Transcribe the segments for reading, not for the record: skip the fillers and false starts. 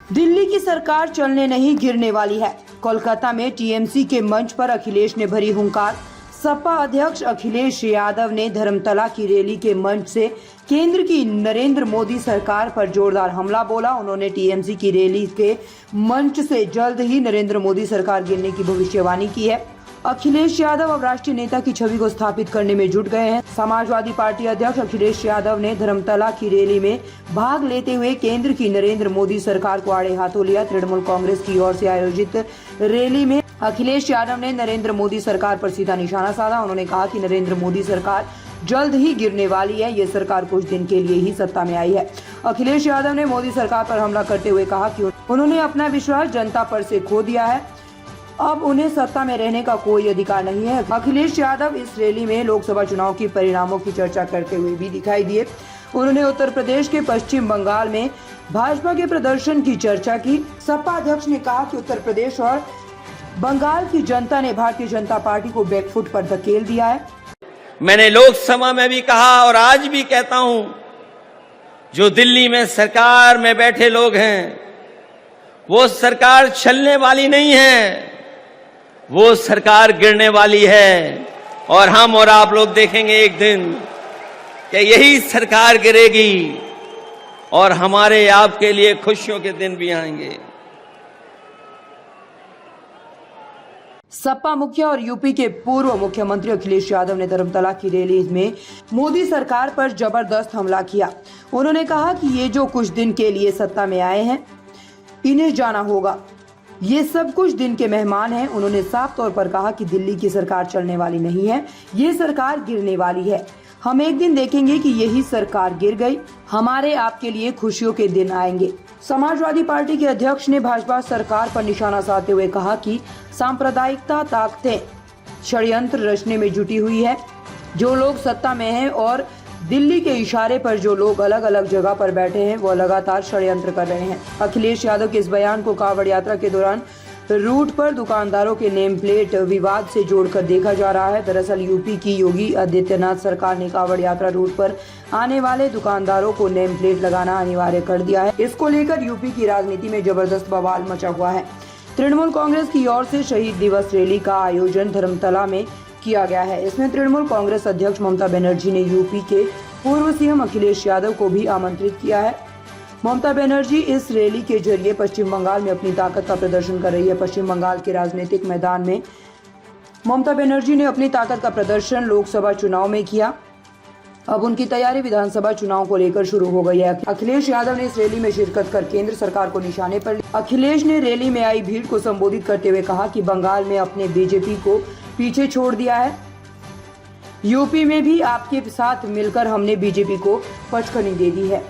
दिल्ली की सरकार चलने नहीं गिरने वाली है। कोलकाता में टीएमसी के मंच पर अखिलेश ने भरी हुंकार। सपा अध्यक्ष अखिलेश यादव ने धर्मतला की रैली के मंच से केंद्र की नरेंद्र मोदी सरकार पर जोरदार हमला बोला। उन्होंने टीएमसी की रैली के मंच से जल्द ही नरेंद्र मोदी सरकार गिरने की भविष्यवाणी की है। अखिलेश यादव अब राष्ट्रीय नेता की छवि को स्थापित करने में जुट गए हैं। समाजवादी पार्टी अध्यक्ष अखिलेश यादव ने धर्मतला की रैली में भाग लेते हुए केंद्र की नरेंद्र मोदी सरकार को आड़े हाथों लिया। तृणमूल कांग्रेस की ओर से आयोजित रैली में अखिलेश यादव ने नरेंद्र मोदी सरकार पर सीधा निशाना साधा। उन्होंने कहा कि नरेंद्र मोदी सरकार जल्द ही गिरने वाली है। ये सरकार कुछ दिन के लिए ही सत्ता में आई है। अखिलेश यादव ने मोदी सरकार पर हमला करते हुए कहा कि उन्होंने अपना विश्वास जनता पर से खो दिया है। अब उन्हें सत्ता में रहने का कोई अधिकार नहीं है। अखिलेश यादव इस रैली में लोकसभा चुनाव की परिणामों की चर्चा करते हुए भी दिखाई दिए। उन्होंने उत्तर प्रदेश के पश्चिम बंगाल में भाजपा के प्रदर्शन की चर्चा की। सपा अध्यक्ष ने कहा कि उत्तर प्रदेश और बंगाल की जनता ने भारतीय जनता पार्टी को बैकफुट पर धकेल दिया है। मैंने लोकसभा में भी कहा और आज भी कहता हूं, जो दिल्ली में सरकार में बैठे लोग हैं, वो सरकार चलने वाली नहीं है, वो सरकार गिरने वाली है। और हम और आप लोग देखेंगे एक दिन कि यही सरकार गिरेगी और हमारे आपके लिए खुशियों के दिन भी आएंगे। सपा मुखिया और यूपी के पूर्व मुख्यमंत्री अखिलेश यादव ने धर्मतला की रैली में मोदी सरकार पर जबरदस्त हमला किया। उन्होंने कहा कि ये जो कुछ दिन के लिए सत्ता में आए हैं, इन्हें जाना होगा। ये सब कुछ दिन के मेहमान हैं। उन्होंने साफ तौर पर कहा कि दिल्ली की सरकार चलने वाली नहीं है, ये सरकार गिरने वाली है। हम एक दिन देखेंगे कि यही सरकार गिर गई, हमारे आपके लिए खुशियों के दिन आएंगे। समाजवादी पार्टी के अध्यक्ष ने भाजपा सरकार पर निशाना साधते हुए कहा कि सांप्रदायिकता ताकतें षड्यंत्र रचने में जुटी हुई है। जो लोग सत्ता में हैं और दिल्ली के इशारे पर जो लोग अलग अलग जगह पर बैठे हैं, वो लगातार षड्यंत्र कर रहे हैं। अखिलेश यादव के इस बयान को कांवड़ यात्रा के दौरान रूट पर दुकानदारों के नेम प्लेट विवाद से जोड़कर देखा जा रहा है। दरअसल यूपी की योगी आदित्यनाथ सरकार ने कांवड़ यात्रा रूट पर आने वाले दुकानदारों को नेम प्लेट लगाना अनिवार्य कर दिया है। इसको लेकर यूपी की राजनीति में जबरदस्त बवाल मचा हुआ है। तृणमूल कांग्रेस की ओर से शहीद दिवस रैली का आयोजन धर्मतला में किया गया है। इसमें तृणमूल कांग्रेस अध्यक्ष ममता बनर्जी ने यूपी के पूर्व सीएम अखिलेश यादव को भी आमंत्रित किया है। ममता बनर्जी इस रैली के जरिए पश्चिम बंगाल में अपनी ताकत का प्रदर्शन कर रही है। पश्चिम बंगाल के राजनीतिक मैदान में ममता बनर्जी ने अपनी ताकत का प्रदर्शन लोकसभा चुनाव में किया। अब उनकी तैयारी विधानसभा चुनाव को लेकर शुरू हो गई है। अखिलेश यादव ने इस रैली में शिरकत कर केंद्र सरकार को निशाने पर लिया। अखिलेश ने रैली में आई भीड़ को संबोधित करते हुए कहा कि बंगाल में अपने बीजेपी को पीछे छोड़ दिया है। यूपी में भी आपके साथ मिलकर हमने बीजेपी को पचकनी दे दी है।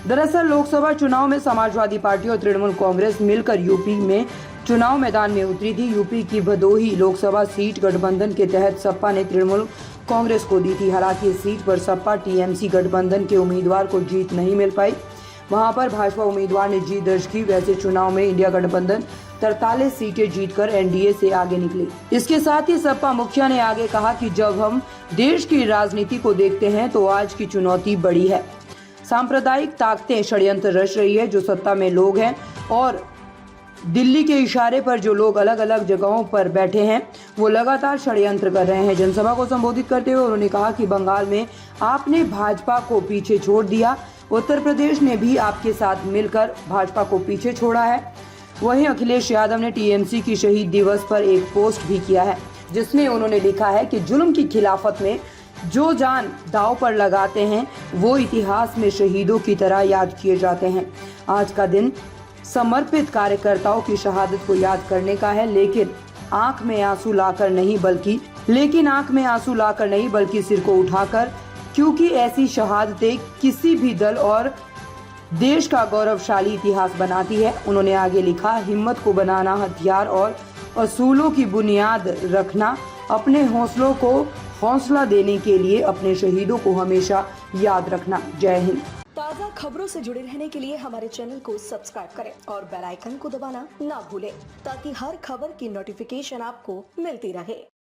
दरअसल लोकसभा चुनाव में समाजवादी पार्टी और तृणमूल कांग्रेस मिलकर यूपी में चुनाव मैदान में उतरी थी। यूपी की भदोही लोकसभा सीट गठबंधन के तहत सपा ने तृणमूल कांग्रेस को दी थी। हालांकि इस सीट पर सपा टीएमसी गठबंधन के उम्मीदवार को जीत नहीं मिल पाई। वहां पर भाजपा उम्मीदवार ने जीत दर्ज की। वैसे चुनाव में इंडिया गठबंधन 43 सीटें जीतकर एनडीए से आगे निकली। इसके साथ ही सपा मुखिया ने आगे कहा कि जब हम देश की राजनीति को देखते हैं तो आज की चुनौती बड़ी है। सांप्रदायिक ताकतें षड्यंत्र रच रही है। जो सत्ता में लोग हैं और दिल्ली के इशारे पर जो लोग अलग अलग जगहों पर बैठे हैं, वो लगातार षड्यंत्र कर रहे हैं। जनसभा को संबोधित करते हुए उन्होंने कहा कि बंगाल में आपने भाजपा को पीछे छोड़ दिया, उत्तर प्रदेश ने भी आपके साथ मिलकर भाजपा को पीछे छोड़ा है। वहीं अखिलेश यादव ने टीएमसी की शहीद दिवस पर एक पोस्ट भी किया है, जिसमें उन्होंने लिखा है कि जुल्म की खिलाफत में जो जान दांव पर लगाते हैं, वो इतिहास में शहीदों की तरह याद किए जाते हैं। आज का दिन समर्पित कार्यकर्ताओं की शहादत को याद करने का है, लेकिन आंख में आंसू लाकर नहीं बल्कि सिर को उठाकर, क्योंकि ऐसी शहादतें किसी भी दल और देश का गौरवशाली इतिहास बनाती है। उन्होंने आगे लिखा, हिम्मत को बनाना हथियार और असूलों की बुनियाद रखना, अपने हौसलों को हौसला देने के लिए अपने शहीदों को हमेशा याद रखना। जय हिंद। ताज़ा खबरों से जुड़े रहने के लिए हमारे चैनल को सब्सक्राइब करें और बेल आइकन को दबाना ना भूलें, ताकि हर खबर की नोटिफिकेशन आपको मिलती रहे।